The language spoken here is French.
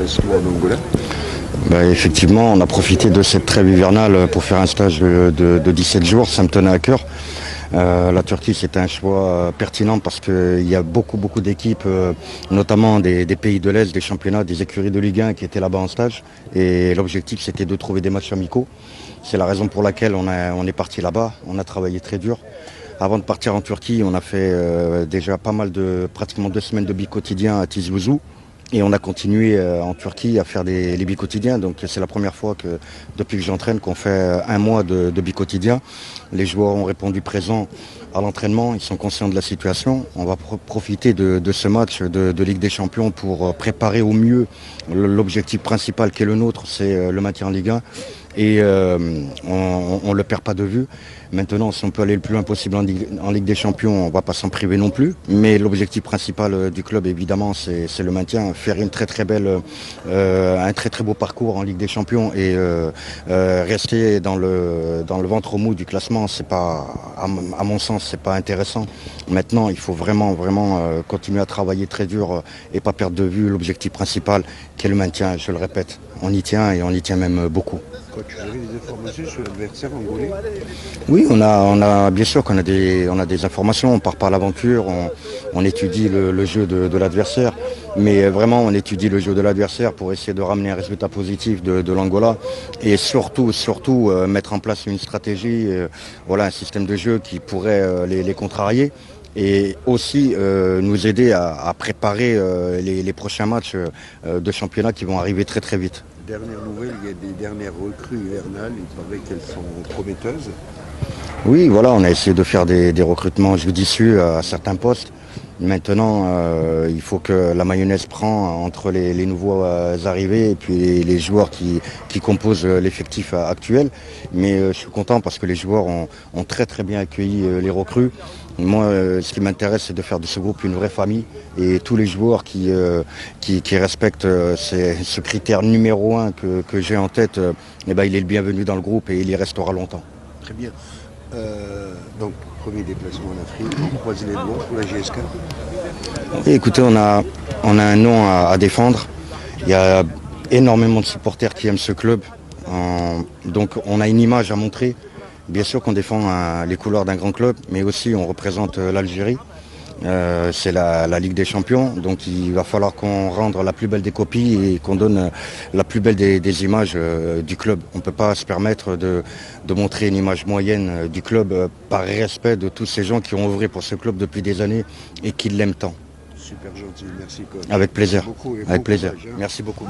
déplacement en Angola. Effectivement, on a profité de cette trêve hivernale pour faire un stage de 17 jours, ça me tenait à cœur. La Turquie, c'était un choix pertinent parce qu'il y a beaucoup d'équipes, notamment des pays de l'Est, des championnats, des écuries de Ligue 1 qui étaient là-bas en stage. Et l'objectif, c'était de trouver des matchs amicaux. C'est la raison pour laquelle on est parti là-bas. On a travaillé très dur. Avant de partir en Turquie, on a fait déjà pas mal pratiquement 2 semaines de bi-quotidien à Tizi-Ouzou. Et on a continué en Turquie à faire les bi-quotidiens. Donc c'est la première fois que, depuis que j'entraîne, qu'on fait un mois de bi-quotidien. Les joueurs ont répondu présent à l'entraînement, ils sont conscients de la situation. On va profiter de ce match de Ligue des Champions pour préparer au mieux l'objectif principal qui est le nôtre, c'est le maintien en Ligue 1. Et on ne le perd pas de vue. Maintenant, si on peut aller le plus loin possible en Ligue des Champions, on ne va pas s'en priver non plus. Mais l'objectif principal du club, évidemment, c'est le maintien. Faire un très beau parcours en Ligue des Champions et rester dans le ventre mou du classement, c'est pas, à mon sens, c'est pas intéressant. Maintenant, il faut vraiment continuer à travailler très dur et pas perdre de vue l'objectif principal, qui est le maintien. Je le répète, on y tient et on y tient même beaucoup. Coach, vous avez des informations sur l'adversaire angolais? Oui, on a bien sûr qu'on a des informations, on part par l'aventure, on étudie le jeu de l'adversaire, mais vraiment on étudie le jeu de l'adversaire pour essayer de ramener un résultat positif de l'Angola et surtout mettre en place une stratégie, un système de jeu qui pourrait les contrarier. Et aussi nous aider à préparer les prochains matchs de championnat qui vont arriver très vite. Dernière nouvelle, il y a des dernières recrues hivernales, il paraît qu'elles sont prometteuses. Oui, voilà, on a essayé de faire des recrutements judicieux à certains postes. Maintenant, il faut que la mayonnaise prend entre les nouveaux arrivés et puis les joueurs qui composent l'effectif actuel. Mais je suis content parce que les joueurs ont très bien accueilli les recrues. Moi, ce qui m'intéresse, c'est de faire de ce groupe une vraie famille. Et tous les joueurs qui respectent ce critère numéro 1 que j'ai en tête, il est le bienvenu dans le groupe et il y restera longtemps. Très bien. Donc, premier déplacement en Afrique, on croise les doigts pour la GSK. Et écoutez, on a un nom à défendre. Il y a énormément de supporters qui aiment ce club. Donc on a une image à montrer. Bien sûr qu'on défend les couleurs d'un grand club, mais aussi on représente l'Algérie. C'est la Ligue des Champions, donc il va falloir qu'on rende la plus belle des copies et qu'on donne la plus belle des images du club. On ne peut pas se permettre de montrer une image moyenne du club par respect de tous ces gens qui ont œuvré pour ce club depuis des années et qui l'aiment tant. Super gentil, merci coach. Avec plaisir. Merci beaucoup Avec plaisir. Courage, hein. Merci beaucoup.